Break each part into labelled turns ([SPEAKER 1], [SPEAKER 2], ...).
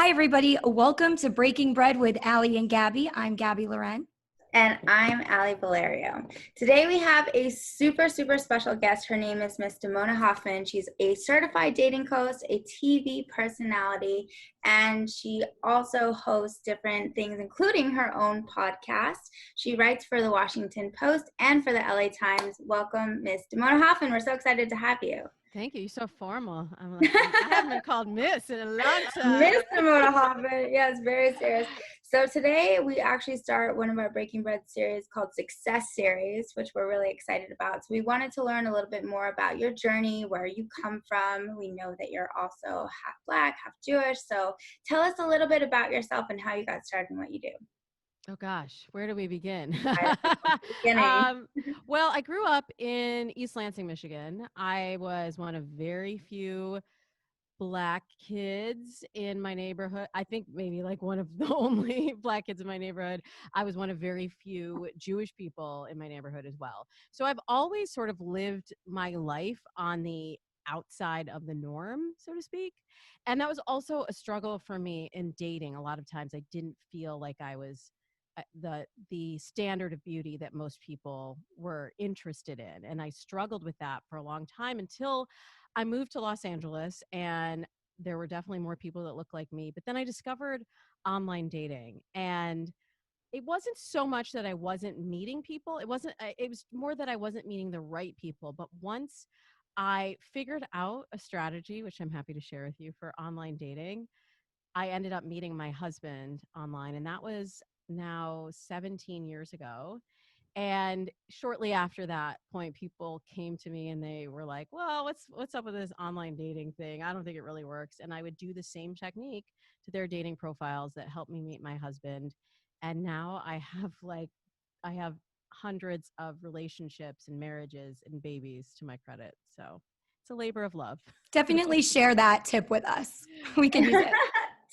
[SPEAKER 1] Hi, everybody. Welcome to Breaking Bread with Alie and Gabby. I'm Gabby Loren.
[SPEAKER 2] And I'm Alie Valerio. Today we have a super special guest. Her name is Miss Damona Hoffman. She's a certified dating coach, a TV personality, and she also hosts different things, including her own podcast. She writes for the Washington Post and for the LA Times. Welcome, Miss Damona Hoffman. We're so excited to have you.
[SPEAKER 3] Thank you. You're so formal. I'm like, I haven't been called Miss in a long time.
[SPEAKER 2] Miss Damona Hoffman. Yes, very serious. So today we actually start one of our Breaking Bread series called Success Series, which we're really excited about. So we wanted to learn a little bit more about your journey, where you come from. We know that you're also half Black, half Jewish. So tell us a little bit about yourself and how you got started and what you do.
[SPEAKER 3] Oh gosh, where do we begin?
[SPEAKER 2] Beginning.
[SPEAKER 3] Well, I grew up in East Lansing, Michigan. I was one of very few Black kids in my neighborhood. I think maybe like one of the only Black kids in my neighborhood. I was one of very few Jewish people in my neighborhood as well. So I've always sort of lived my life on the outside of the norm, so to speak. And that was also a struggle for me in dating. A lot of times I didn't feel like I was the standard of beauty that most people were interested in. And I struggled with that for a long time until I moved to Los Angeles, and there were definitely more people that looked like me. But then I discovered online dating, and it wasn't so much that I wasn't meeting people. It was more that I wasn't meeting the right people. But once I figured out a strategy, which I'm happy to share with you, for online dating, I ended up meeting my husband online, and that was now 17 years ago. And shortly after that point, people came to me and they were like, well, what's up with this online dating thing? I don't think it really works. And I would do the same technique to their dating profiles that helped me meet my husband. And now I have hundreds of relationships and marriages and babies to my credit. So it's a labor of love.
[SPEAKER 1] Definitely share that tip with us. We can use it.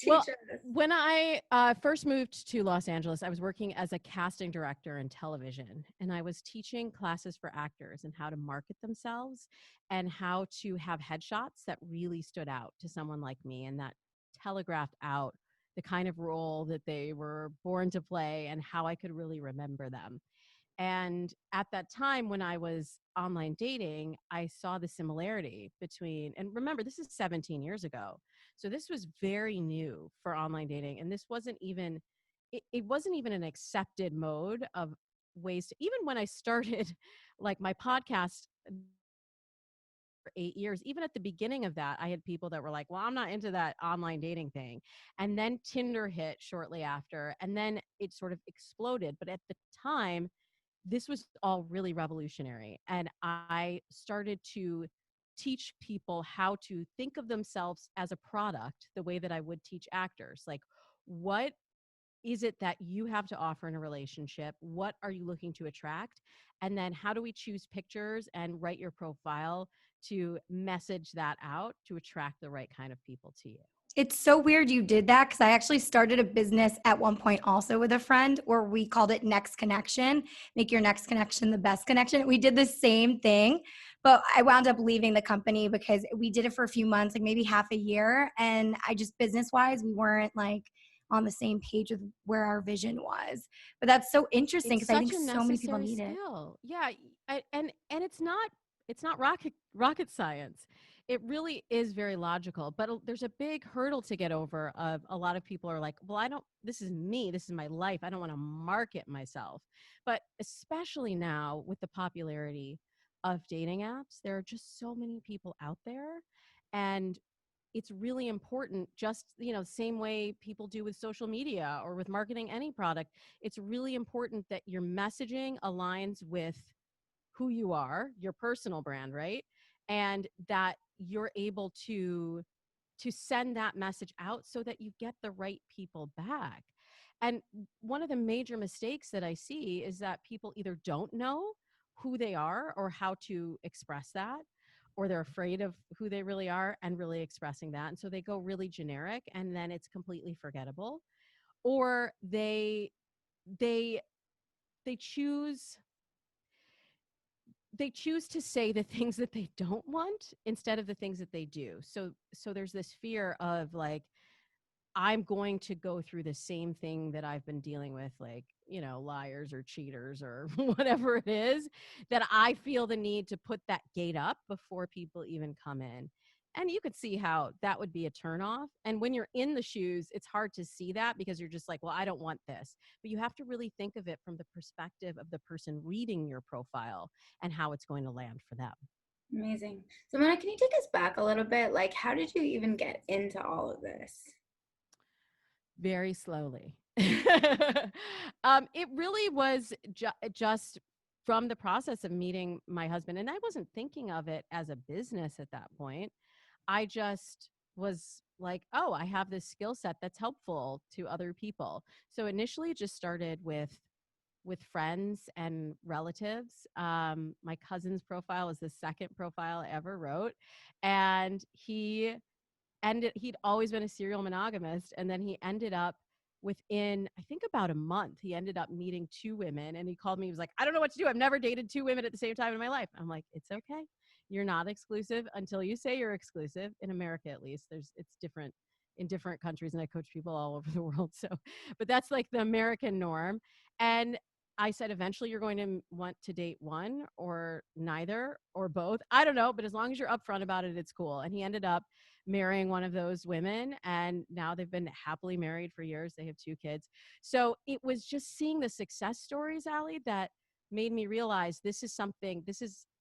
[SPEAKER 3] Well, when I first moved to Los Angeles, I was working as a casting director in television, and I was teaching classes for actors and how to market themselves and how to have headshots that really stood out to someone like me and that telegraphed out the kind of role that they were born to play and how I could really remember them. And at that time, when I was online dating, I saw the similarity between, and remember, this is 17 years ago. So this was very new for online dating. And this wasn't even, it wasn't even an accepted mode of ways to, even when I started like my podcast for 8 years, even at the beginning of that, I had people that were like, well, I'm not into that online dating thing. And then Tinder hit shortly after, and then it sort of exploded. But at the time, this was all really revolutionary. And I started to teach people how to think of themselves as a product the way that I would teach actors. Like, what is it that you have to offer in a relationship? What are you looking to attract? And then how do we choose pictures and write your profile to message that out to attract the right kind of people to you?
[SPEAKER 1] It's so weird you did that because I actually started a business at one point also with a friend where we called it Next Connection. Make your next connection the best connection. We did the same thing, but I wound up leaving the company because we did it for a few months, like maybe half a year. And I just business-wise, we weren't like on the same page with where our vision was. But that's so interesting because I think so many people need it.
[SPEAKER 3] Yeah, and it's not rocket science. It really is very logical, but there's a big hurdle to get over. Of a lot of people are like, well, I don't. This is me. This is my life. I don't want to market myself. But especially now with the popularity of dating apps, there are just so many people out there, and it's really important, just same way people do with social media or with marketing any product. It's really important that your messaging aligns with who you are, your personal brand, right? And that you're able to send that message out so that you get the right people back. And one of the major mistakes that I see is that people either don't know who they are or how to express that, or they're afraid of who they really are and really expressing that. And so they go really generic, and then it's completely forgettable. Or they choose to say the things that they don't want instead of the things that they do. So there's this fear of like, I'm going to go through the same thing that I've been dealing with, like, you know, liars or cheaters or whatever it is, that I feel the need to put that gate up before people even come in. And you could see how that would be a turnoff. And when you're in the shoes, it's hard to see that because you're just like, well, I don't want this. But you have to really think of it from the perspective of the person reading your profile and how it's going to land for them.
[SPEAKER 2] Amazing. So, Mona, can you take us back a little bit? Like, how did you even get into all of this?
[SPEAKER 3] Very slowly. It really was just from the process of meeting my husband. And I wasn't thinking of it as a business at that point. I just was like, oh, I have this skill set that's helpful to other people. So initially it just started with friends and relatives. My cousin's profile was the second profile I ever wrote. And he'd always been a serial monogamist, and then he ended up within, I think, about a month, he ended up meeting two women, and he called me. He was like, I don't know what to do. I've never dated two women at the same time in my life. I'm like, it's okay. You're not exclusive until you say you're exclusive. In America, at least, it's different in different countries, and I coach people all over the world. So, but that's like the American norm. And I said, eventually you're going to want to date one or neither or both. I don't know, but as long as you're upfront about it, it's cool. And he ended up marrying one of those women, and now they've been happily married for years. They have two kids. So it was just seeing the success stories, Alie, that made me realize this is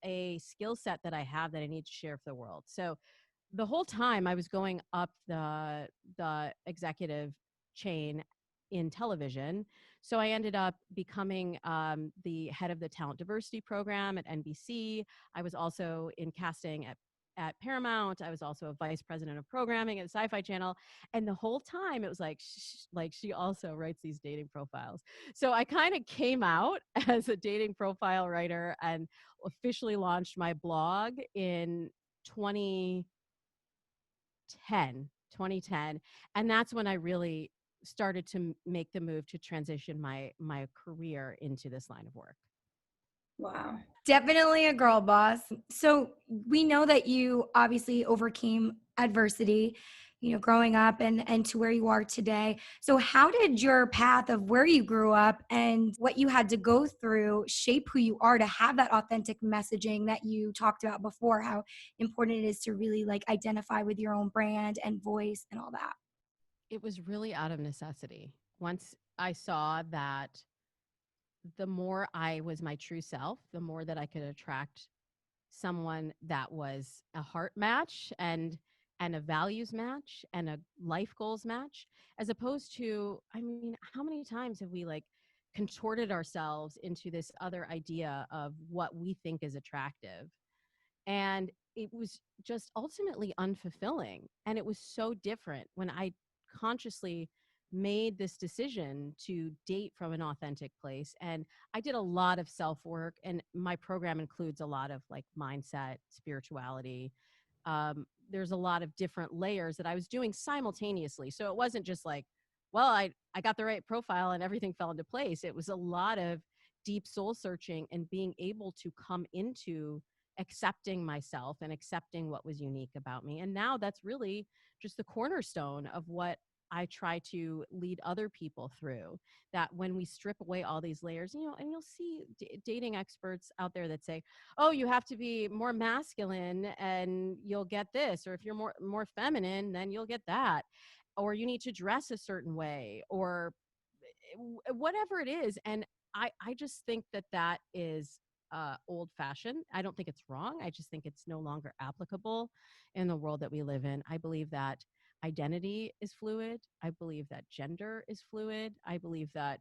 [SPEAKER 3] a skill set that I have that I need to share for the world. So the whole time I was going up the executive chain in television. So I ended up becoming the head of the talent diversity program at NBC. I was also in casting at Paramount. I was also a vice president of programming at the Sci-Fi Channel. And the whole time it was like, she also writes these dating profiles. So I kind of came out as a dating profile writer and officially launched my blog in 2010. And that's when I really started to make the move to transition my career into this line of work.
[SPEAKER 2] Wow.
[SPEAKER 1] Definitely a girl boss. So we know that you obviously overcame adversity, growing up and to where you are today. So how did your path of where you grew up and what you had to go through shape who you are to have that authentic messaging that you talked about before, how important it is to really like identify with your own brand and voice and all that?
[SPEAKER 3] It was really out of necessity. Once I saw that the more I was my true self, the more that I could attract someone that was a heart match and a values match and a life goals match, as opposed to, I mean, how many times have we like contorted ourselves into this other idea of what we think is attractive? And it was just ultimately unfulfilling. And it was so different when I consciously made this decision to date from an authentic place. And I did a lot of self work, and my program includes a lot of like mindset, spirituality. There's a lot of different layers that I was doing simultaneously. So it wasn't just like, well, I got the right profile and everything fell into place. It was a lot of deep soul searching and being able to come into accepting myself and accepting what was unique about me. And now that's really just the cornerstone of what I try to lead other people through, that when we strip away all these layers, and you'll see dating experts out there that say, oh, you have to be more masculine and you'll get this, or if you're more feminine, then you'll get that, or you need to dress a certain way, or whatever it is. And I just think that is old fashioned. I don't think it's wrong. I just think it's no longer applicable in the world that we live in. I believe that identity is fluid. I believe that gender is fluid. I believe that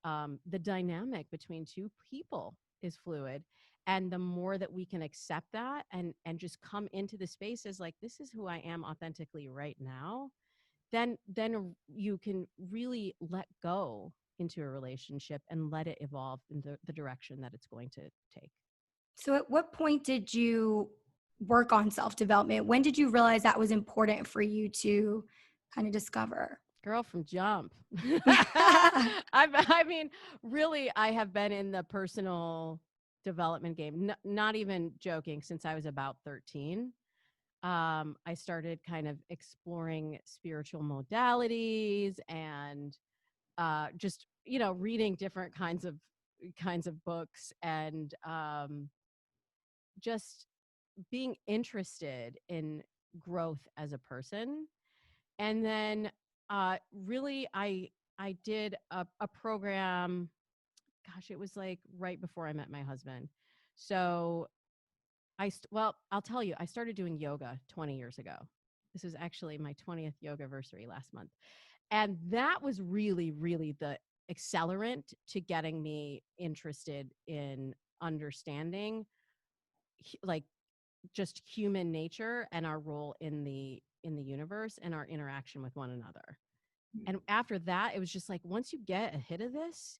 [SPEAKER 3] the dynamic between two people is fluid. And the more that we can accept that and just come into the space as like, this is who I am authentically right now, then you can really let go into a relationship and let it evolve in the direction that it's going to take.
[SPEAKER 1] So at what point did you work on self-development? When did you realize that was important for you to kind of discover?
[SPEAKER 3] Girl, from jump. Really, I have been in the personal development game, not even joking, since I was about 13. I started kind of exploring spiritual modalities and just reading different kinds of books and just being interested in growth as a person. And then really I did a program. Gosh, it was like right before I met my husband. So well, I'll tell you, I started doing yoga 20 years ago. This was actually my 20th yoga anniversary last month. And that was really, really the accelerant to getting me interested in understanding like just human nature and our role in the universe and our interaction with one another. And after that, it was just like once you get a hit of this,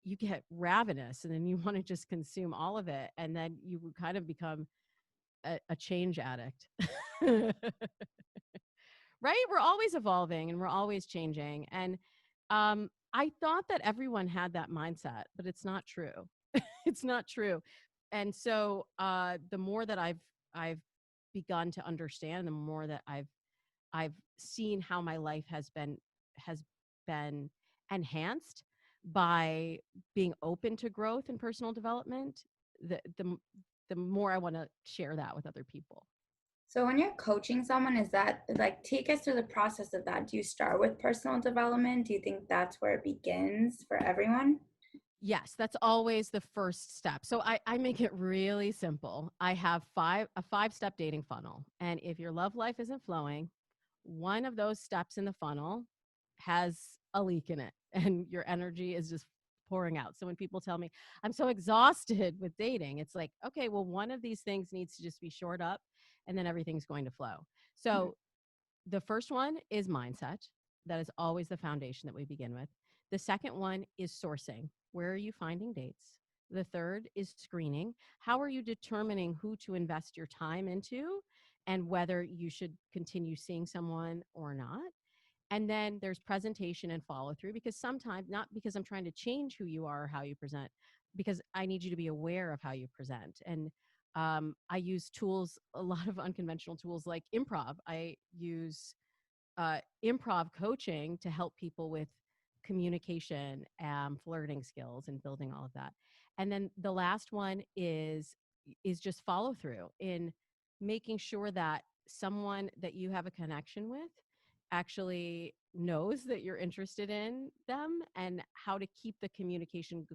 [SPEAKER 3] you get ravenous and then you want to just consume all of it. And then you kind of become a change addict. Right? We're always evolving and we're always changing. And I thought that everyone had that mindset, but it's not true. It's not true. And so the more that I've begun to understand, the more that I've seen how my life has been enhanced by being open to growth and personal development, the more I want to share that with other people.
[SPEAKER 2] So when you're coaching someone, is that like, take us through the process of that? Do you start with personal development? Do you think that's where it begins for everyone?
[SPEAKER 3] Yes, that's always the first step. So I make it really simple. I have a 5-step dating funnel. And if your love life isn't flowing, one of those steps in the funnel has a leak in it and your energy is just pouring out. So when people tell me I'm so exhausted with dating, it's like, okay, well, one of these things needs to just be shored up and then everything's going to flow. So the first one is mindset. That is always the foundation that we begin with. The second one is sourcing. Where are you finding dates? The third is screening. How are you determining who to invest your time into and whether you should continue seeing someone or not? And then there's presentation and follow through, because sometimes, not because I'm trying to change who you are or how you present, because I need you to be aware of how you present. And I use tools, a lot of unconventional tools like improv. I use improv coaching to help people with communication, flirting skills, and building all of that. And then the last one is just follow through in making sure that someone that you have a connection with actually knows that you're interested in them and how to keep the communication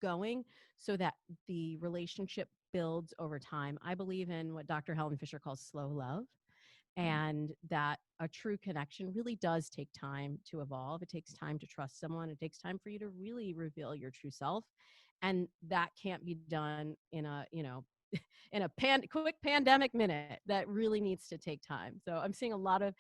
[SPEAKER 3] going so that the relationship builds over time. I believe in what Dr. Helen Fisher calls slow love, and that a true connection really does take time to evolve. It takes time to trust someone. It takes time for you to really reveal your true self. And that can't be done in a, in a quick pandemic minute. That really needs to take time. So I'm seeing a lot of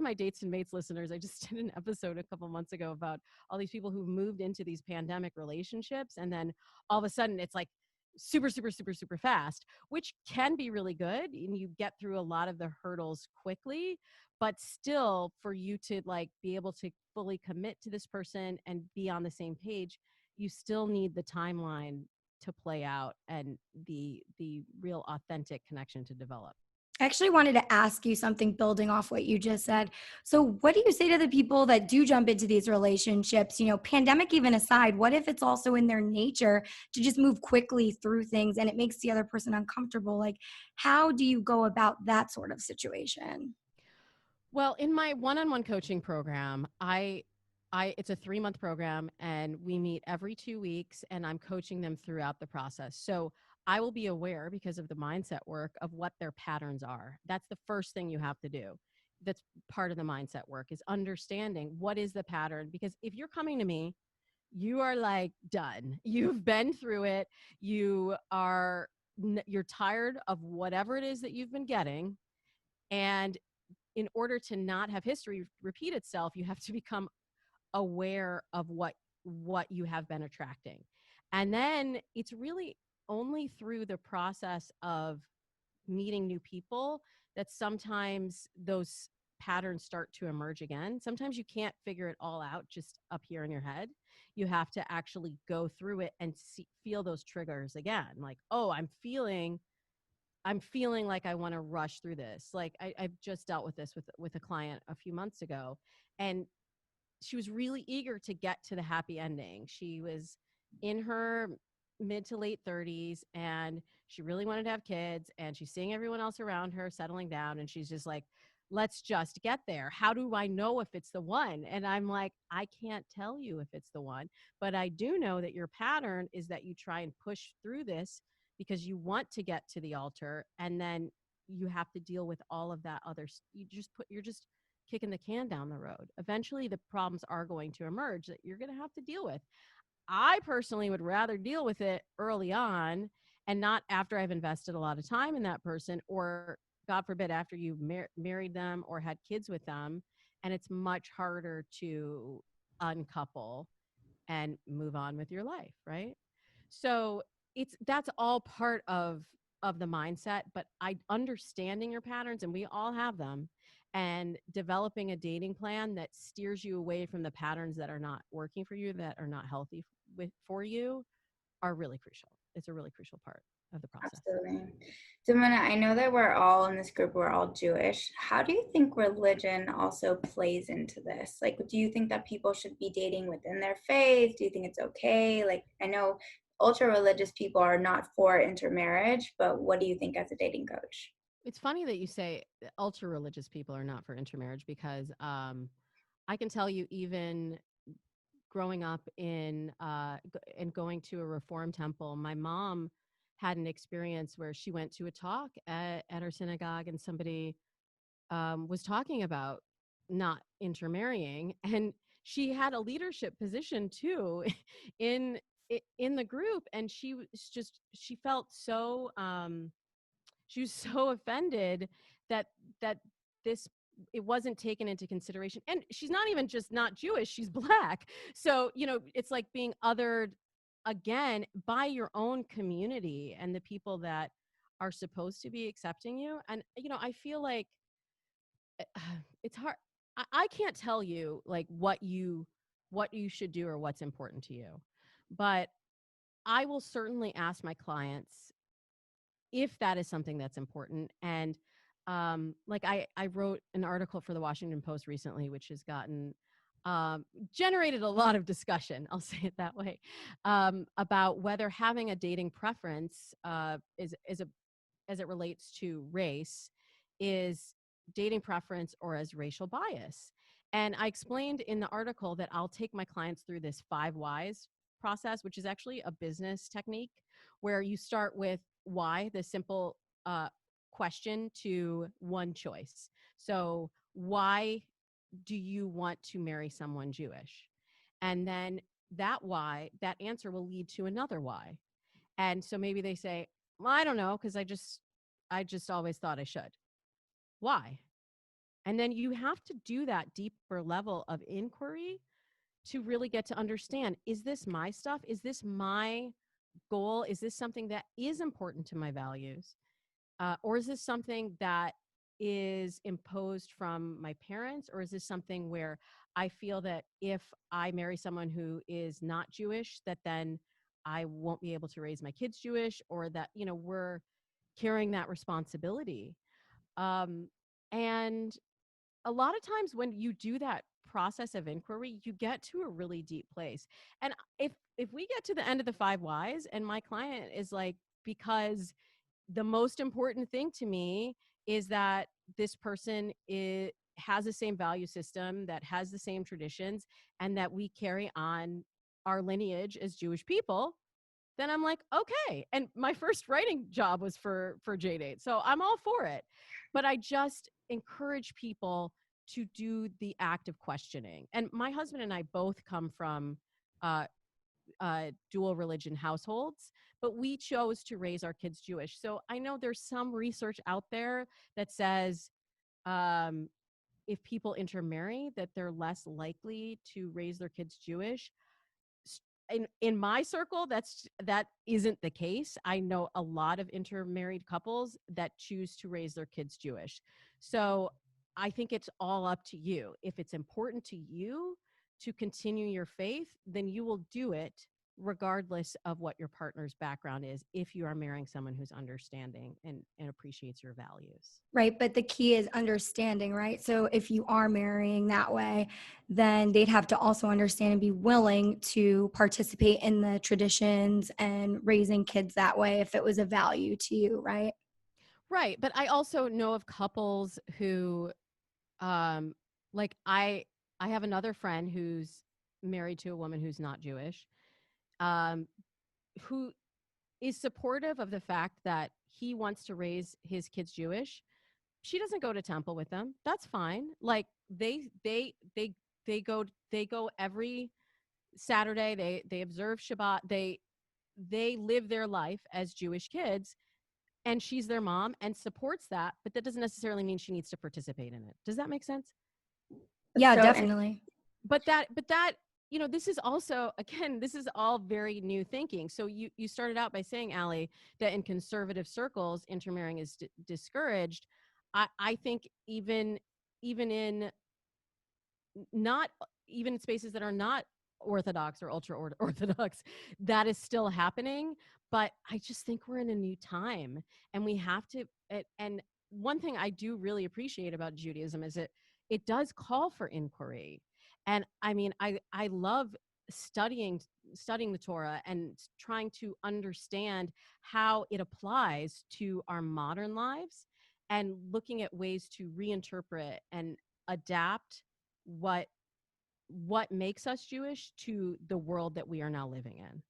[SPEAKER 3] my dates and mates listeners. I just did an episode a couple months ago about all these people who've moved into these pandemic relationships, and then all of a sudden it's like super, super, super, super fast, which can be really good. And you get through a lot of the hurdles quickly, but still for you to like be able to fully commit to this person and be on the same page, you still need the timeline to play out and the real authentic connection to develop.
[SPEAKER 1] I actually wanted to ask you something building off what you just said. So, what do you say to the people that do jump into these relationships? Pandemic even aside, what if it's also in their nature to just move quickly through things and it makes the other person uncomfortable? Like, how do you go about that sort of situation?
[SPEAKER 3] Well, in my one-on-one coaching program, it's a 3-month program and we meet every 2 weeks and I'm coaching them throughout the process. So I will be aware, because of the mindset work, of what their patterns are. That's the first thing you have to do. That's part of the mindset work, is understanding what is the pattern. Because if you're coming to me, you are like done. You've been through it. You're tired of whatever it is that you've been getting. And in order to not have history repeat itself, you have to become aware of what you have been attracting. And then it's really only through the process of meeting new people that sometimes those patterns start to emerge again. Sometimes you can't figure it all out just up here in your head. You have to actually go through it and feel those triggers again. Like, oh, I'm feeling I'm feeling like I want to rush through this. Like I've just dealt with this with a client a few months ago, and she was really eager to get to the happy ending. She was in her mid to late 30s, and she really wanted to have kids, and she's seeing everyone else around her settling down, and she's just like, let's just get there. How do I know if it's the one? And I'm like, I can't tell you if it's the one, but I do know that your pattern is that you try and push through this because you want to get to the altar, and then you have to deal with all of that other you're just kicking the can down the road. Eventually the problems are going to emerge that you're going to have to deal with. I personally would rather deal with it early on and not after I've invested a lot of time in that person, or God forbid, after you've married them or had kids with them. And it's much harder to uncouple and move on with your life, right? So that's all part of the mindset, but I understanding your patterns, and we all have them, and developing a dating plan that steers you away from the patterns that are not working for you, that are not healthy for you, are really crucial. It's a really crucial part of the process.
[SPEAKER 2] Absolutely. Damona, I know that we're all in this group, we're all Jewish. How do you think religion also plays into this? Like, do you think that people should be dating within their faith? Do you think it's okay? Like, I know ultra religious people are not for intermarriage, but what do you think as a dating coach?
[SPEAKER 3] It's funny that you say ultra religious people are not for intermarriage, because I can tell you, even growing up and going to a reform temple, my mom had an experience where she went to a talk at her synagogue, and somebody was talking about not intermarrying, and she had a leadership position too in in the group, and she felt so she was so offended that that this it wasn't taken into consideration. And she's not even just not Jewish, she's Black. So, it's like being othered again by your own community and the people that are supposed to be accepting you. And I feel like it's hard. I can't tell you like what you should do or what's important to you, but I will certainly ask my clients if that is something that's important. And like I wrote an article for the Washington Post recently, which has gotten generated a lot of discussion, I'll say it that way, about whether having a dating preference as it relates to race is dating preference or as racial bias. And I explained in the article that I'll take my clients through this 5 whys process, which is actually a business technique where you start with why, the simple question to one choice. So, why do you want to marry someone Jewish? And then that answer will lead to another why. And so maybe they say, well, I don't know, because I just always thought I should. Why? And then you have to do that deeper level of inquiry to really get to understand, is this my stuff? Is this my goal? Is this something that is important to my values? Or is this something that is imposed from my parents? Or is this something where I feel that if I marry someone who is not Jewish, that then I won't be able to raise my kids Jewish, or that, we're carrying that responsibility. And a lot of times when you do that process of inquiry, you get to a really deep place. And if we get to the end of the 5 whys and my client is like, because the most important thing to me is that this person has the same value system, that has the same traditions, and that we carry on our lineage as Jewish people, then I'm like, okay. And my first writing job was for JDate, so I'm all for it. But I just encourage people to do the act of questioning. And my husband and I both come from uh, dual religion households, but we chose to raise our kids Jewish. So I know there's some research out there that says um, if people intermarry, that they're less likely to raise their kids Jewish. In my circle, that isn't the case. I know a lot of intermarried couples that choose to raise their kids Jewish. So I think it's all up to you. If it's important to you to continue your faith, then you will do it regardless of what your partner's background is, if you are marrying someone who's understanding and appreciates your values.
[SPEAKER 1] Right. But the key is understanding, right? So if you are marrying that way, then they'd have to also understand and be willing to participate in the traditions and raising kids that way if it was a value to you, right?
[SPEAKER 3] Right. But I also know of couples who, like I have another friend who's married to a woman who's not Jewish, um, who is supportive of the fact that he wants to raise his kids Jewish. She doesn't go to temple with them. That's fine. Like they go every Saturday. They observe Shabbat. They live their life as Jewish kids, and she's their mom and supports that, but that doesn't necessarily mean she needs to participate in it. Does that make sense?
[SPEAKER 1] Yeah,
[SPEAKER 2] So,
[SPEAKER 1] definitely.
[SPEAKER 3] But that, this is also, again, this is all very new thinking. So you started out by saying, Alie, that in conservative circles, intermarrying is discouraged. I think even in not even in spaces that are not orthodox or ultra orthodox, that is still happening. But I just think we're in a new time, and we have to. And one thing I do really appreciate about Judaism is it does call for inquiry. And I mean, I love studying the Torah and trying to understand how it applies to our modern lives, and looking at ways to reinterpret and adapt what makes us Jewish to the world that we are now living in.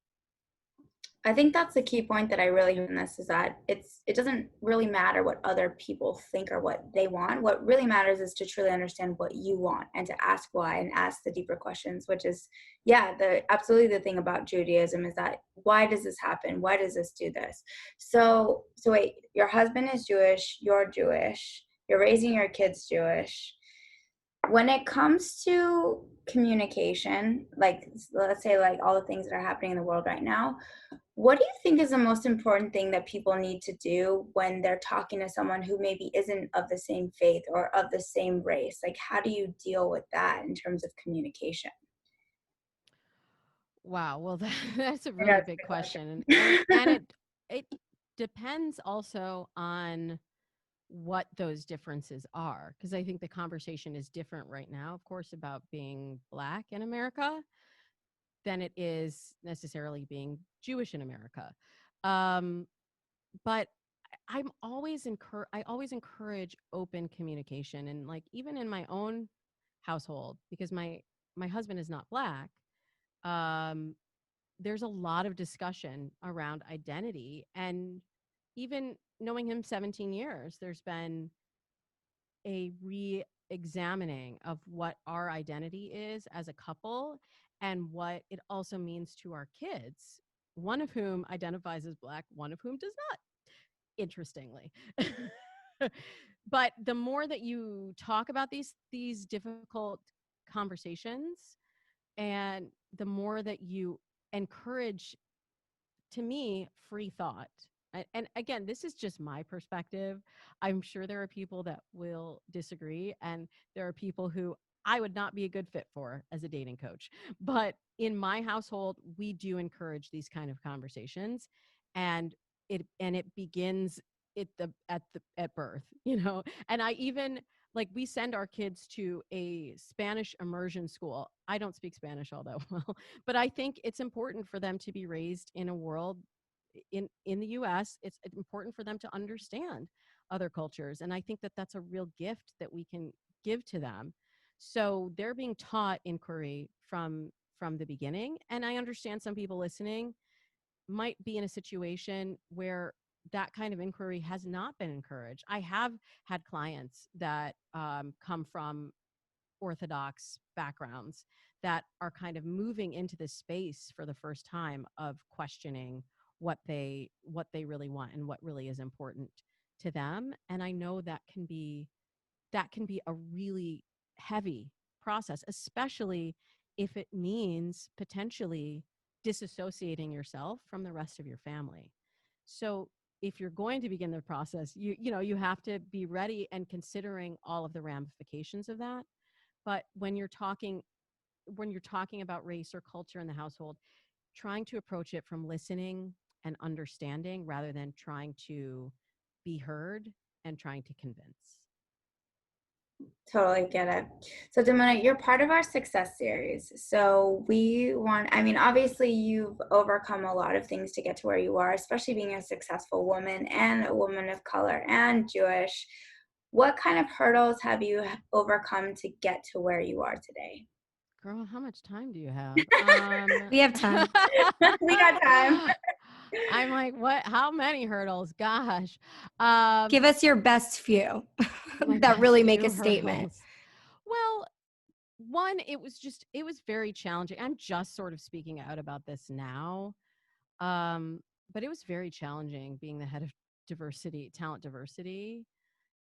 [SPEAKER 2] I think that's the key point that I really hear in this, is that it doesn't really matter what other people think or what they want. What really matters is to truly understand what you want and to ask why and ask the deeper questions, which is, absolutely the thing about Judaism is that, why does this happen? Why does this do this? So wait, your husband is Jewish, you're Jewish, you're raising your kids Jewish. When it comes to communication, like let's say like all the things that are happening in the world right now, what do you think is the most important thing that people need to do when they're talking to someone who maybe isn't of the same faith or of the same race? Like, how do you deal with that in terms of communication?
[SPEAKER 3] Wow, well, that's a
[SPEAKER 2] I know
[SPEAKER 3] really
[SPEAKER 2] it's a
[SPEAKER 3] big
[SPEAKER 2] big question.
[SPEAKER 3] question, and it depends also on what those differences are, because I think the conversation is different right now, of course, about being Black in America than it is necessarily being Jewish in America. Um, but I always encourage open communication, and like even in my own household, because my husband is not Black. Um, there's a lot of discussion around identity, and even knowing him 17 years, there's been a re-examining of what our identity is as a couple and what it also means to our kids, one of whom identifies as Black, one of whom does not, interestingly. But the more that you talk about these difficult conversations, and the more that you encourage, to me, free thought. And again, this is just my perspective. I'm sure there are people that will disagree, and there are people who I would not be a good fit for as a dating coach. But in my household, we do encourage these kind of conversations, and it begins at birth, And I even, like, we send our kids to a Spanish immersion school. I don't speak Spanish all that well, but I think it's important for them to be raised in a world in the US. It's important for them to understand other cultures, and I think that that's a real gift that we can give to them. So they're being taught inquiry from the beginning, and I understand some people listening might be in a situation where that kind of inquiry has not been encouraged. I have had clients that come from Orthodox backgrounds that are kind of moving into this space for the first time of questioning what they really want and what really is important to them. And I know that can be a really heavy process, especially if it means potentially disassociating yourself from the rest of your family. So if you're going to begin the process, you have to be ready and considering all of the ramifications of that. But when you're talking about race or culture in the household, trying to approach it from listening and understanding rather than trying to be heard and trying to convince.
[SPEAKER 2] Totally get it. So Damona, you're part of our success series. So obviously you've overcome a lot of things to get to where you are, especially being a successful woman and a woman of color and Jewish. What kind of hurdles have you overcome to get to where you are today?
[SPEAKER 3] Girl, how much time do you have?
[SPEAKER 1] We have time.
[SPEAKER 2] We got time.
[SPEAKER 3] I'm like, what? How many hurdles? Gosh.
[SPEAKER 1] Give us your best few
[SPEAKER 3] My
[SPEAKER 1] that really
[SPEAKER 3] best
[SPEAKER 1] make
[SPEAKER 3] few
[SPEAKER 1] a statement.
[SPEAKER 3] hurdles. Well, one, it was very challenging. I'm just sort of speaking out about this now. But it was very challenging being the head of talent diversity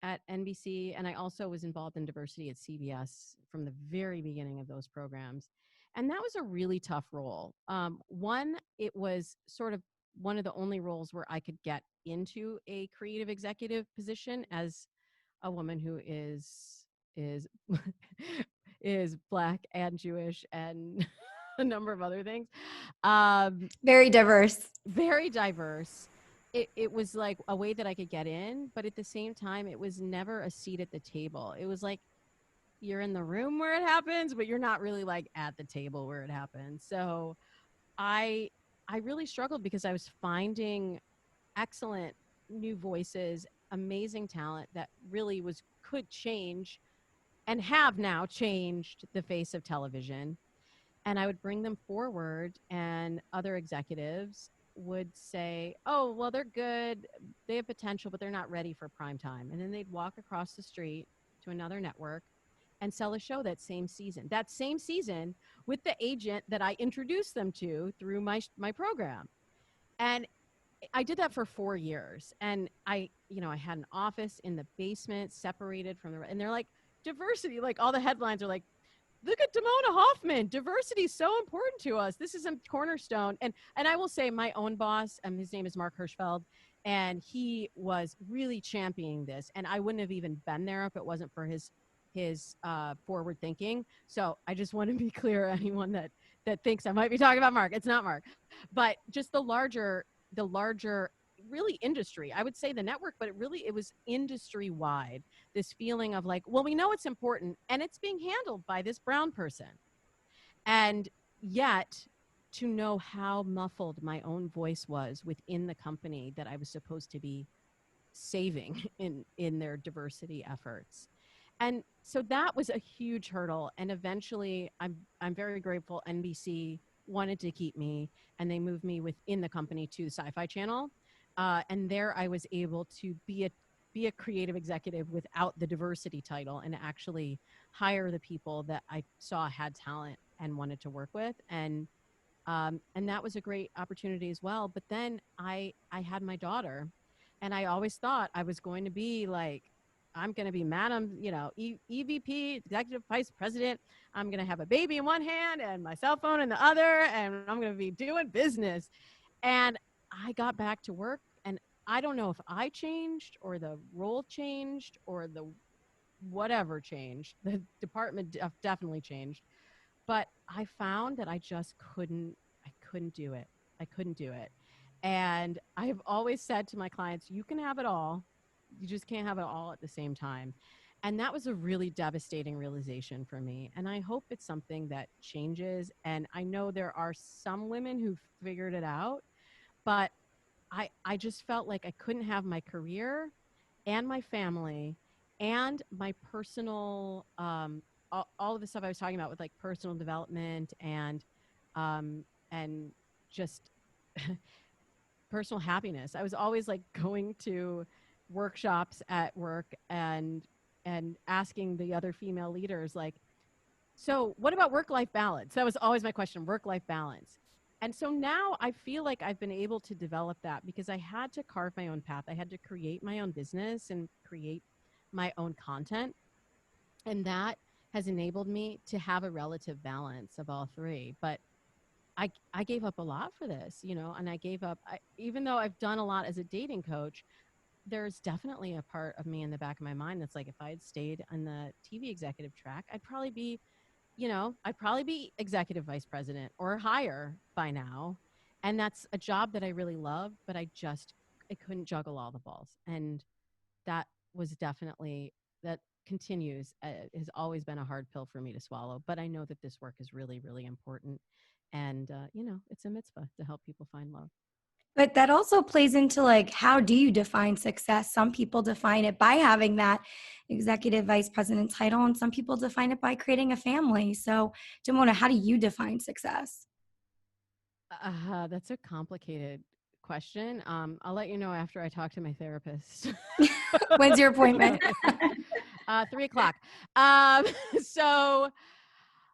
[SPEAKER 3] at NBC. And I also was involved in diversity at CBS from the very beginning of those programs. And that was a really tough role. One, it was sort of one of the only roles where I could get into a creative executive position as a woman who is is Black and Jewish and a number of other things.
[SPEAKER 1] Very diverse.
[SPEAKER 3] Very diverse. It was like a way that I could get in, but at the same time, it was never a seat at the table. It was like you're in the room where it happens, but you're not really like at the table where it happens. So I really struggled because I was finding excellent new voices, amazing talent that really could change and have now changed the face of television. And I would bring them forward, and other executives would say, oh, well, they're good. They have potential, but they're not ready for prime time. And then they'd walk across the street to another network and sell a show that same season with the agent that I introduced them to through my program. And I did that for 4 years. And I had an office in the basement separated from and they're like, diversity, like all the headlines are like, look at Damona Hoffman. Diversity is so important to us. This is a cornerstone. And I will say my own boss, his name is Mark Hirschfeld, and he was really championing this. And I wouldn't have even been there if it wasn't for his forward thinking. So I just want to be clear, anyone that thinks I might be talking about Mark, it's not Mark, but just the larger really industry. I would say the network, but it was industry wide. This feeling of like, well, we know it's important and it's being handled by this brown person. And yet to know how muffled my own voice was within the company that I was supposed to be saving in their diversity efforts. And so that was a huge hurdle. And eventually I'm very grateful NBC wanted to keep me, and they moved me within the company to the Sci-Fi Channel. And there I was able to be a creative executive without the diversity title and actually hire the people that I saw had talent and wanted to work with. And that was a great opportunity as well. But then I had my daughter, and I always thought I was going to be like, I'm going to be Madam, EVP, Executive Vice President. I'm going to have a baby in one hand and my cell phone in the other, and I'm going to be doing business. And I got back to work, and I don't know if I changed or the role changed or the whatever changed. The department definitely changed. But I found that I couldn't do it. I couldn't do it. And I've always said to my clients, you can have it all. You just can't have it all at the same time. And that was a really devastating realization for me. And I hope it's something that changes. And I know there are some women who figured it out, but I just felt like I couldn't have my career and my family and my personal, all of the stuff I was talking about with like personal development and just personal happiness. I was always like going to workshops at work and asking the other female leaders like, so what about work-life balance? That was always my question, work-life balance. And so now I feel like I've been able to develop that because I had to carve my own path. I had to create my own business and create my own content. And that has enabled me to have a relative balance of all three. But I gave up a lot for this, and I gave up, even though I've done a lot as a dating coach, there's definitely a part of me in the back of my mind that's like, if I had stayed on the TV executive track, I'd probably be I'd probably be executive vice president or higher by now. And that's a job that I really love, but I couldn't juggle all the balls. And that was definitely, that continues, has always been a hard pill for me to swallow. But I know that this work is really, really important. And, it's a mitzvah to help people find love.
[SPEAKER 1] But that also plays into like, how do you define success? Some people define it by having that executive vice president title, and some people define it by creating a family. So, Damona, how do you define success?
[SPEAKER 3] That's a complicated question. I'll let you know after I talk to my therapist.
[SPEAKER 1] When's your appointment?
[SPEAKER 3] 3:00. So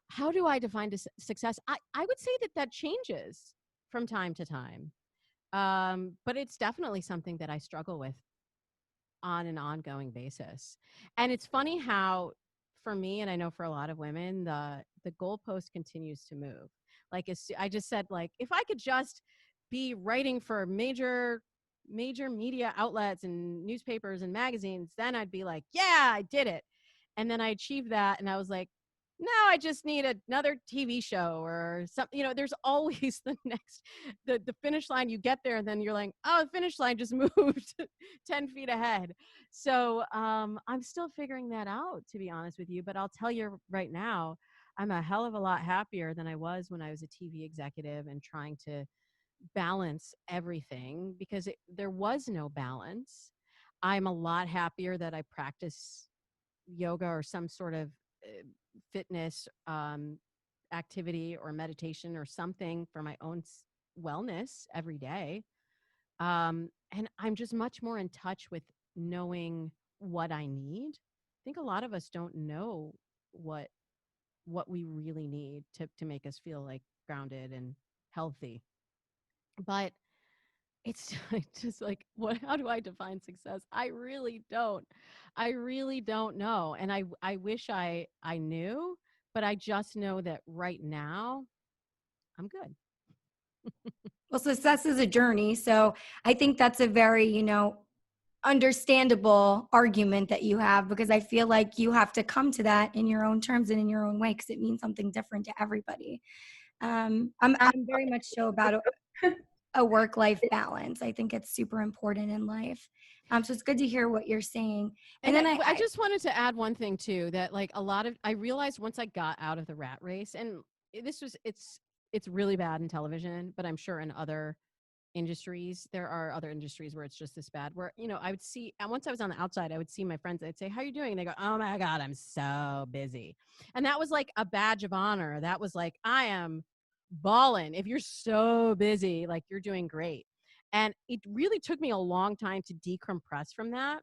[SPEAKER 3] how do I define success? I would say that changes from time to time. But it's definitely something that I struggle with on an ongoing basis. And it's funny how, for me, and I know for a lot of women, the goalpost continues to move. Like I just said, like, if I could just be writing for major media outlets and newspapers and magazines, then I'd be like, yeah, I did it. And then I achieved that, and I was like, now I just need another TV show or something. There's always the finish line. You get there and then you're like, oh, the finish line just moved 10 feet ahead. So I'm still figuring that out, to be honest with you. But I'll tell you right now, I'm a hell of a lot happier than I was when I was a TV executive and trying to balance everything, because there was no balance. I'm a lot happier that I practice yoga or some sort of fitness activity or meditation or something for my own wellness every day. And I'm just much more in touch with knowing what I need. I think a lot of us don't know what we really need to make us feel like grounded and healthy. But it's just like, how do I define success? I really don't. I really don't know. And I wish I knew, but I just know that right now I'm good.
[SPEAKER 1] Well, success is a journey. So I think that's a very, understandable argument that you have, because I feel like you have to come to that in your own terms and in your own way, because it means something different to everybody. I'm very much so about a work-life balance. I think it's super important in life. So it's good to hear what you're saying. And then
[SPEAKER 3] I just wanted to add one thing too, that like I realized once I got out of the rat race, and it's really bad in television, but I'm sure in other industries, there are other industries where it's just this bad, where, I would see, and once I was on the outside, I would see my friends, I'd say, how are you doing? And they go, oh my God, I'm so busy. And that was like a badge of honor. That was like, I am balling. If you're so busy, like, you're doing great. And it really took me a long time to decompress from that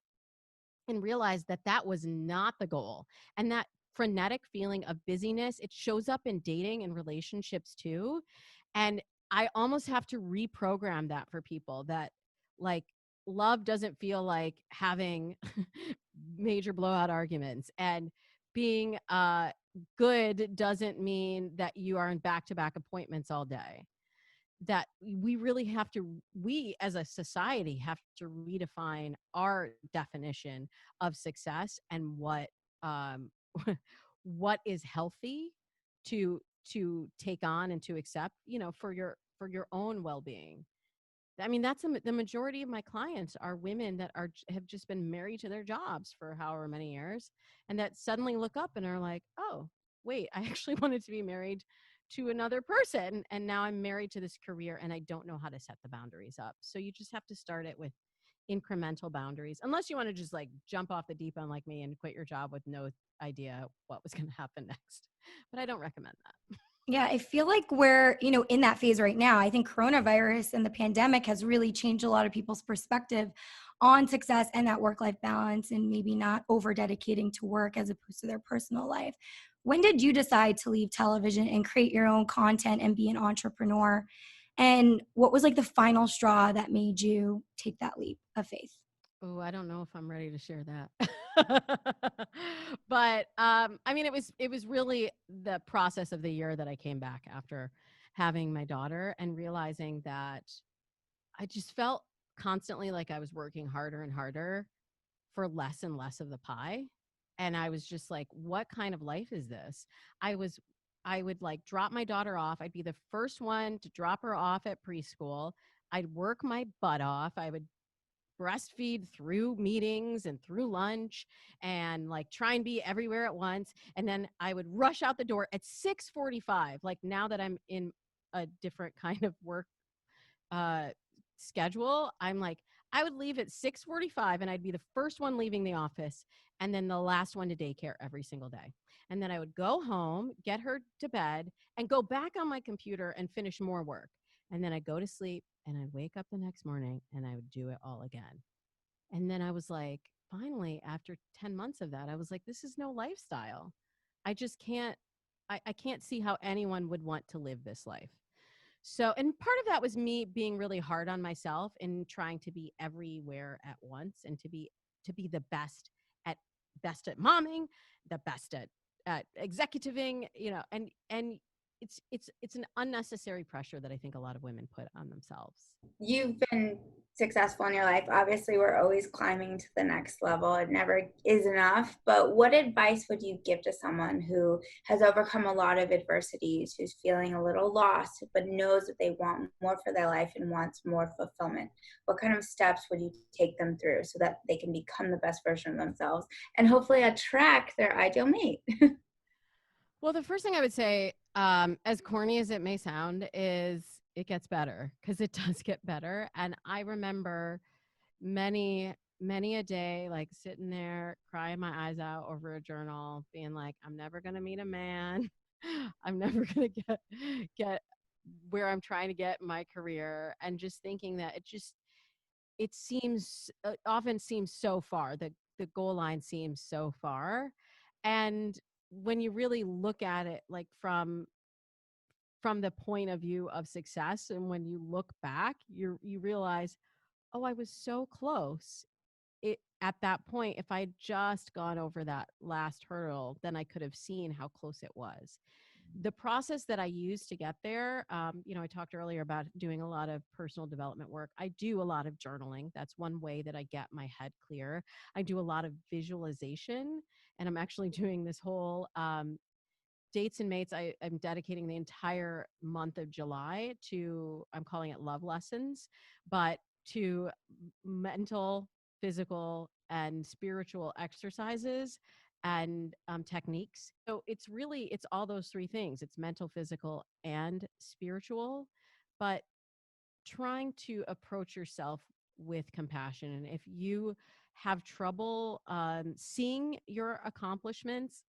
[SPEAKER 3] and realize that that was not the goal. And that frenetic feeling of busyness, it shows up in dating and relationships too. And I almost have to reprogram that for people, that like love doesn't feel like having major blowout arguments, and being good doesn't mean that you are in back-to-back appointments all day. That we really have to, we as a society have to redefine our definition of success and what um what is healthy to take on and to accept, for your own well-being. I mean, that's the majority of my clients are women that have just been married to their jobs for however many years, and that suddenly look up and are like, oh, wait, I actually wanted to be married to another person, and now I'm married to this career, and I don't know how to set the boundaries up. So you just have to start it with incremental boundaries, unless you want to just like jump off the deep end like me and quit your job with no idea what was going to happen next. But I don't recommend that.
[SPEAKER 1] Yeah, I feel like we're, in that phase right now. I think coronavirus and the pandemic has really changed a lot of people's perspective on success and that work-life balance, and maybe not over dedicating to work as opposed to their personal life. When did you decide to leave television and create your own content and be an entrepreneur? And what was like the final straw that made you take that leap of faith?
[SPEAKER 3] Oh, I don't know if I'm ready to share that. But I mean, it was really the process of the year that I came back after having my daughter, and realizing that I just felt constantly like I was working harder and harder for less and less of the pie. And I was just like, what kind of life is this? I would like drop my daughter off. I'd be the first one to drop her off at preschool. I'd work my butt off. I would breastfeed through meetings and through lunch and like try and be everywhere at once. And then I would rush out the door at 6:45. Like now that I'm in a different kind of work uh, schedule, I'm like, I would leave at 6:45 and I'd be the first one leaving the office and then the last one to daycare every single day. And then I would go home, get her to bed, and go back on my computer and finish more work. And then I'd go to sleep and I'd wake up the next morning and I would do it all again. And then I was like, finally, after 10 months of that, I was like, this is no lifestyle. I just can't, I can't see how anyone would want to live this life. So, and part of that was me being really hard on myself and trying to be everywhere at once and to be the best at momming, the best at executiving, you know, and it's an unnecessary pressure that I think a lot of women put on themselves.
[SPEAKER 2] You've been successful in your life. Obviously, we're always climbing to the next level. It never is enough. But what advice would you give to someone who has overcome a lot of adversities, who's feeling a little lost, but knows that they want more for their life and wants more fulfillment? What kind of steps would you take them through so that they can become the best version of themselves and hopefully attract their ideal mate?
[SPEAKER 3] Well, the first thing I would say, as corny as it may sound, is it gets better, because it does get better. And I remember many a day, like sitting there crying my eyes out over a journal, being like, I'm never going to meet a man. I'm never going to get where I'm trying to get in my career. And just thinking that it seems, often seems so far, the goal line seems so far. And when you really look at it, like from the point of view of success, and when you look back, you realize, oh, I was so close. At that point, if I had just gone over that last hurdle, then I could have seen how close it was. The process that I used to get there, you know, I talked earlier about doing a lot of personal development work. I do a lot of journaling. That's one way that I get my head clear. I do a lot of visualization, and I'm actually doing this whole dates and mates. I'm dedicating the entire month of July to, I'm calling it love lessons, but to mental, physical, and spiritual exercises and techniques. So it's all those three things. It's mental, physical, and spiritual, but trying to approach yourself with compassion. And if you have trouble seeing your accomplishments,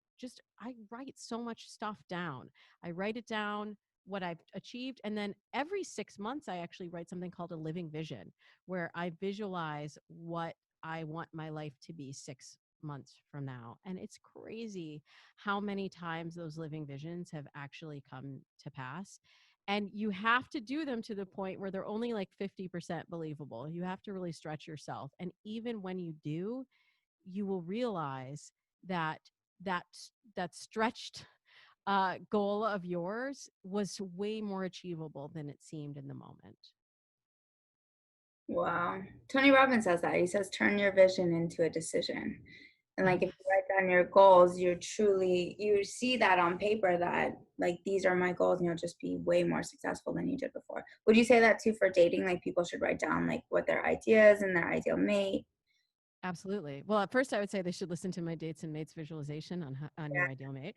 [SPEAKER 3] I write so much stuff down. I write it down, what I've achieved. And then every 6 months, I actually write something called a living vision, where I visualize what I want my life to be 6 months from now. And it's crazy how many times those living visions have actually come to pass. And you have to do them to the point where they're only like 50% believable. You have to really stretch yourself. And even when you do, you will realize that that that stretched goal of yours was way more achievable than it seemed in the moment.
[SPEAKER 2] Wow. Tony Robbins says that. He says, turn your vision into a decision. And like if you write down your goals, you see that on paper that like these are my goals and you'll just be way more successful than you did before. Would you say that too for dating? Like people should write down like what their ideas and their ideal mate?
[SPEAKER 3] Absolutely. Well, at first I would say they should listen to my dates and mates visualization on
[SPEAKER 2] Yeah.
[SPEAKER 3] your ideal mate,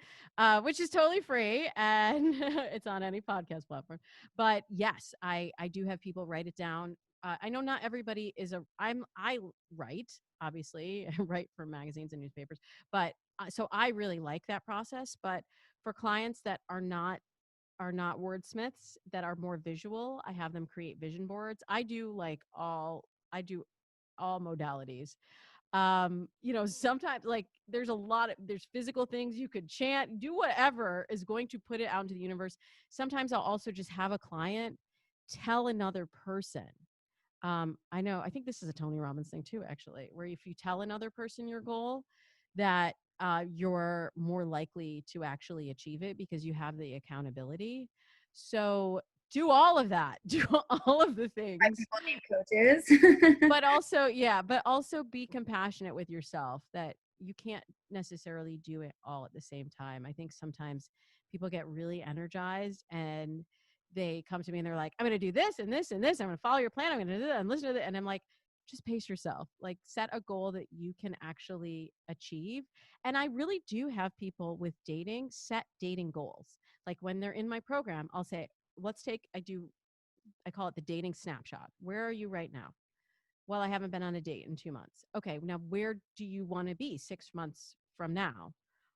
[SPEAKER 3] which is totally free and it's on any podcast platform. But yes, I do have people write it down. I know not everybody I write, obviously, I write for magazines and newspapers, but so I really like that process. But for clients that are not wordsmiths, that are more visual, I have them create vision boards. I do all modalities. You know, sometimes like there's physical things you could chant, do whatever is going to put it out into the universe. Sometimes I'll also just have a client tell another person. I think this is a Tony Robbins thing too, actually, where if you tell another person your goal, that you're more likely to actually achieve it because you have the accountability. So do all of that. Do all of the
[SPEAKER 2] Why
[SPEAKER 3] things.
[SPEAKER 2] people need coaches.
[SPEAKER 3] But also, yeah, but also be compassionate with yourself, that you can't necessarily do it all at the same time. I think sometimes people get really energized and they come to me and they're like, I'm going to do this and this and this. I'm going to follow your plan. I'm going to do that and listen to that. And I'm like, just pace yourself. Like, set a goal that you can actually achieve. And I really do have people with dating set dating goals. Like, when they're in my program, I'll say, I call it the dating snapshot. Where are you right now? Well, I haven't been on a date in 2 months. Okay, now where do you want to be 6 months from now?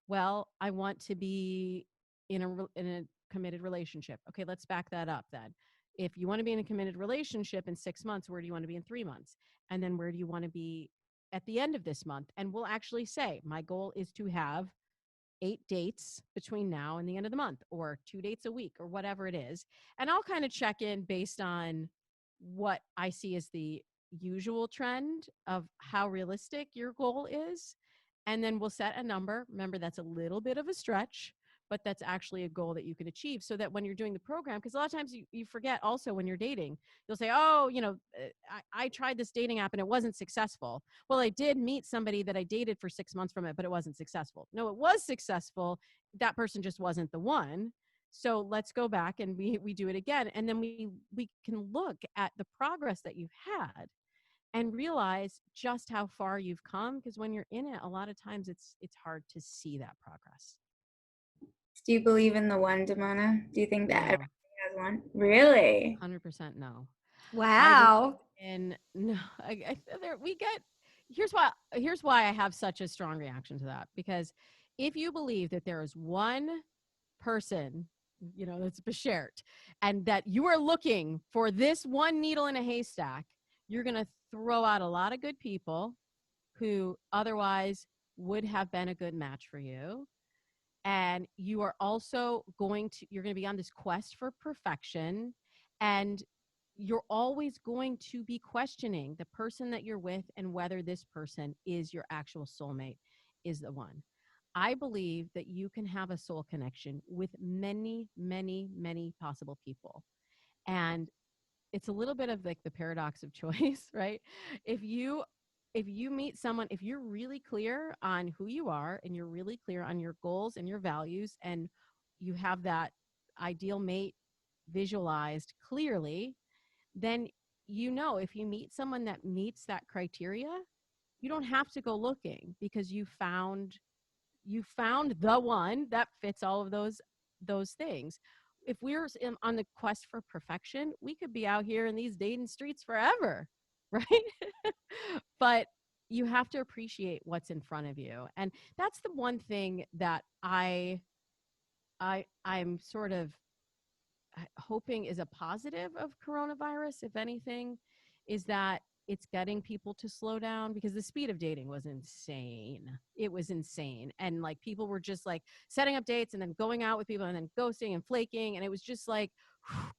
[SPEAKER 3] Well, I want to be in a committed relationship. Okay, let's back that up then. If you want to be in a committed relationship in 6 months, where do you want to be in 3 months? And then where do you want to be at the end of this month? And we'll actually say, my goal is to have 8 dates between now and the end of the month, or 2 dates a week, or whatever it is. And I'll kind of check in based on what I see as the usual trend of how realistic your goal is. And then we'll set a number. Remember, that's a little bit of a stretch, but that's actually a goal that you can achieve, so that when you're doing the program, because a lot of times you forget also when you're dating, you'll say, oh, I tried this dating app and it wasn't successful. Well, I did meet somebody that I dated for 6 months from it, but it wasn't successful. No, it was successful. That person just wasn't the one. So let's go back and we do it again. And then we can look at the progress that you've had and realize just how far you've come. Because when you're in it, a lot of times it's hard to see that progress.
[SPEAKER 2] Do you believe in the one, Damona? Do you think that
[SPEAKER 3] No.
[SPEAKER 2] everybody has one? Really?
[SPEAKER 3] 100% no.
[SPEAKER 1] Wow.
[SPEAKER 3] And no, here's why I have such a strong reaction to that. Because if you believe that there is one person, that's beshert, and that you are looking for this one needle in a haystack, you're going to throw out a lot of good people who otherwise would have been a good match for you. And you are also you're going to be on this quest for perfection, and you're always going to be questioning the person that you're with and whether this person is your actual soulmate, is the one. I believe that you can have a soul connection with many, many, many possible people. And it's a little bit of like the paradox of choice, right? If you meet someone, if you're really clear on who you are and you're really clear on your goals and your values, and you have that ideal mate visualized clearly, then if you meet someone that meets that criteria, you don't have to go looking, because you found the one that fits all of those things. If we're on the quest for perfection, we could be out here in these dating streets forever, right? But you have to appreciate what's in front of you. And that's the one thing that I'm sort of hoping is a positive of coronavirus, if anything, is that it's getting people to slow down, because the speed of dating was insane. It was insane. And like, people were just like setting up dates and then going out with people and then ghosting and flaking. And it was just like,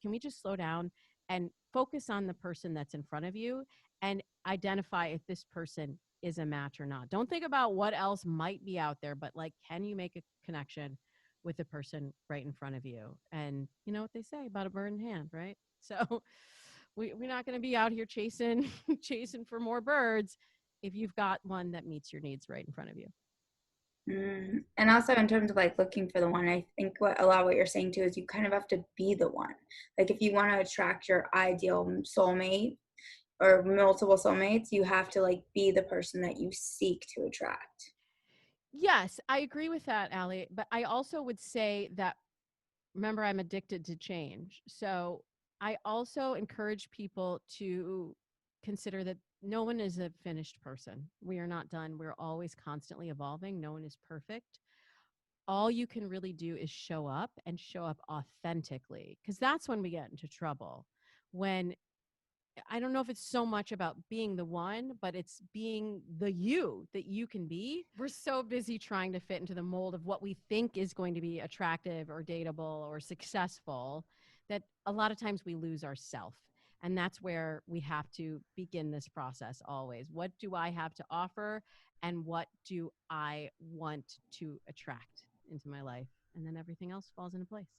[SPEAKER 3] can we just slow down and focus on the person that's in front of you and identify if this person is a match or not? Don't think about what else might be out there, but like, can you make a connection with the person right in front of you? And you know what they say about a bird in hand, right? So we're not going to be out here chasing for more birds if you've got one that meets your needs right in front of you.
[SPEAKER 2] And also, in terms of like looking for the one, I think what you're saying too is you kind of have to be the one. Like, if you want to attract your ideal soulmate or multiple soulmates, you have to like be the person that you seek to attract.
[SPEAKER 3] Yes, I agree with that, Alie. But I also would say that, remember, I'm addicted to change. So I also encourage people to consider that no one is a finished person. We are not done. We're always constantly evolving. No one is perfect. All you can really do is show up, and show up authentically, because that's when we get into trouble. When I don't know if it's so much about being the one, but it's being the you that you can be. We're so busy trying to fit into the mold of what we think is going to be attractive or dateable or successful, that a lot of times we lose ourself. And that's where we have to begin this process always. What do I have to offer? And what do I want to attract into my life? And then everything else falls into place.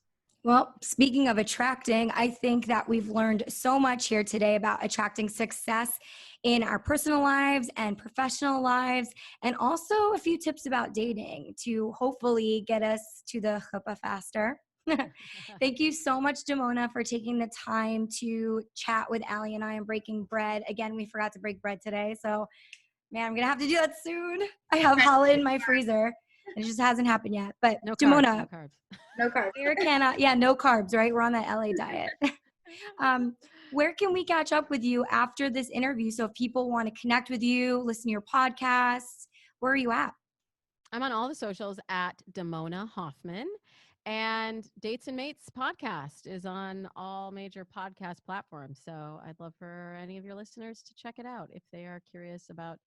[SPEAKER 1] Well, speaking of attracting, I think that we've learned so much here today about attracting success in our personal lives and professional lives, and also a few tips about dating to hopefully get us to the chuppah faster. Thank you so much, Damona, for taking the time to chat with Alie and I and breaking bread. Again, we forgot to break bread today, so man, I'm gonna have to do that soon. I have challah in my freezer. It just hasn't happened yet. But
[SPEAKER 3] No carbs,
[SPEAKER 1] Damona,
[SPEAKER 3] no carbs.
[SPEAKER 2] No carbs.
[SPEAKER 1] where can no carbs, right? We're on that LA diet. Where can we catch up with you after this interview? So if people want to connect with you, listen to your podcasts, where are you at?
[SPEAKER 3] I'm on all the socials at Damona Hoffman. And Dates and Mates podcast is on all major podcast platforms. So I'd love for any of your listeners to check it out if they are curious about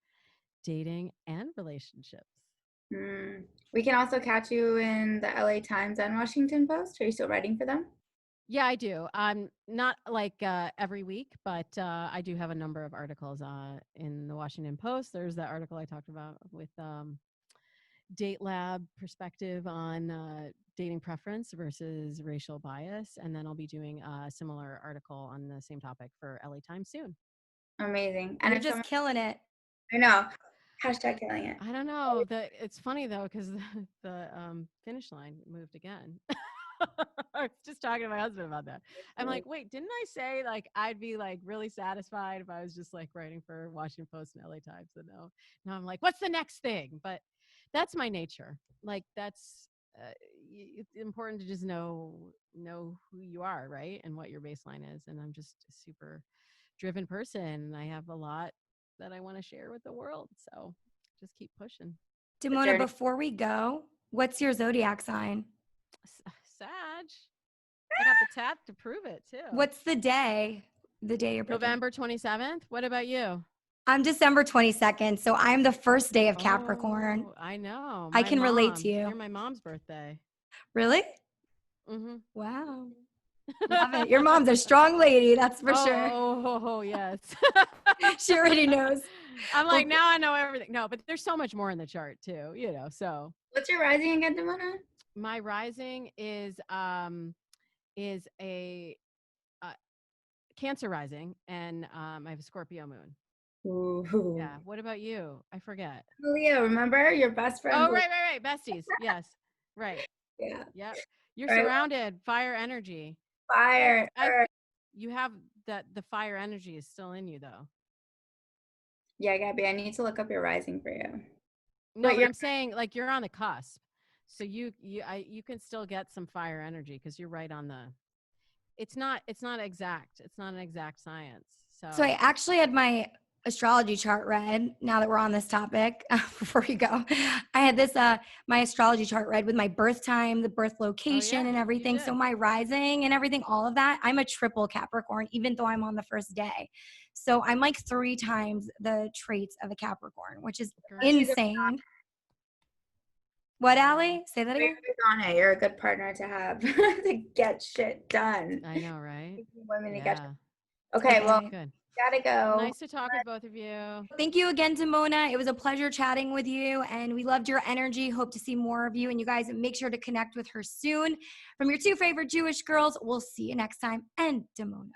[SPEAKER 3] dating and relationships.
[SPEAKER 2] We can also catch you in the LA Times and Washington Post. Are you still writing for them?
[SPEAKER 3] Yeah, I do. Not like every week, but I do have a number of articles in the Washington Post. There's that article I talked about with Date Lab perspective on dating preference versus racial bias. And then I'll be doing a similar article on the same topic for LA Times soon.
[SPEAKER 2] Amazing.
[SPEAKER 1] And you're just killing it.
[SPEAKER 2] I know. Hashtag killing it.
[SPEAKER 3] I don't know. It's funny though, because the finish line moved again. I was just talking to my husband about that. I'm like, wait, didn't I say like I'd be like really satisfied if I was just like writing for Washington Post and LA Times? And now I'm like, what's the next thing? But that's my nature. Like that's it's important to just know who you are, right, and what your baseline is. And I'm just a super driven person, and I have a lot that I want to share with the world. So just keep pushing.
[SPEAKER 1] Damona, before we go, what's your zodiac sign?
[SPEAKER 3] Sag. I got the tat to prove it too.
[SPEAKER 1] What's the day? The day you're birthday?
[SPEAKER 3] November 27th. What about you?
[SPEAKER 1] I'm December 22nd, so I'm the first day of Capricorn.
[SPEAKER 3] Oh, I know.
[SPEAKER 1] I can relate to you.
[SPEAKER 3] You're my mom's birthday.
[SPEAKER 1] Really?
[SPEAKER 3] Mm-hmm.
[SPEAKER 1] Wow. Love it. Your mom's a strong lady, that's for sure.
[SPEAKER 3] Oh, yes.
[SPEAKER 1] She already knows.
[SPEAKER 3] I'm like, now I know everything. No, but there's so much more in the chart too, so.
[SPEAKER 2] What's your rising again, Damona?
[SPEAKER 3] My rising is a Cancer rising, and I have a Scorpio moon.
[SPEAKER 2] Ooh.
[SPEAKER 3] Yeah. What about you? I forget.
[SPEAKER 2] Leo, remember your best friend?
[SPEAKER 3] Oh, right. Besties. Yes. Right.
[SPEAKER 2] Yeah.
[SPEAKER 3] Yep. You're
[SPEAKER 2] Right.
[SPEAKER 3] surrounded. Fire energy.
[SPEAKER 2] Fire.
[SPEAKER 3] You have the fire energy is still in you though.
[SPEAKER 2] Yeah, Gabby, I need to look up your rising for you.
[SPEAKER 3] No, but I'm saying like you're on the cusp. So you can still get some fire energy because you're right on the. It's not exact. It's not an exact science.
[SPEAKER 1] So I actually had my astrology chart read. Now that we're on this topic, before we go, I had this my astrology chart read with my birth time, the birth location, and everything. So my rising and everything, all of that. I'm a triple Capricorn, even though I'm on the first day. So I'm like 3 times the traits of a Capricorn, which is insane. What, Alie? Say that again.
[SPEAKER 2] You're a good partner to have to get shit done.
[SPEAKER 3] I know, right?
[SPEAKER 2] Women to get. Okay, well,
[SPEAKER 3] good.
[SPEAKER 2] Gotta go.
[SPEAKER 3] Nice to talk with both of you.
[SPEAKER 1] Thank you again, Damona. It was a pleasure chatting with you, and we loved your energy. Hope to see more of you, and you guys make sure to connect with her soon. From your 2 favorite Jewish girls, we'll see you next time. And Damona.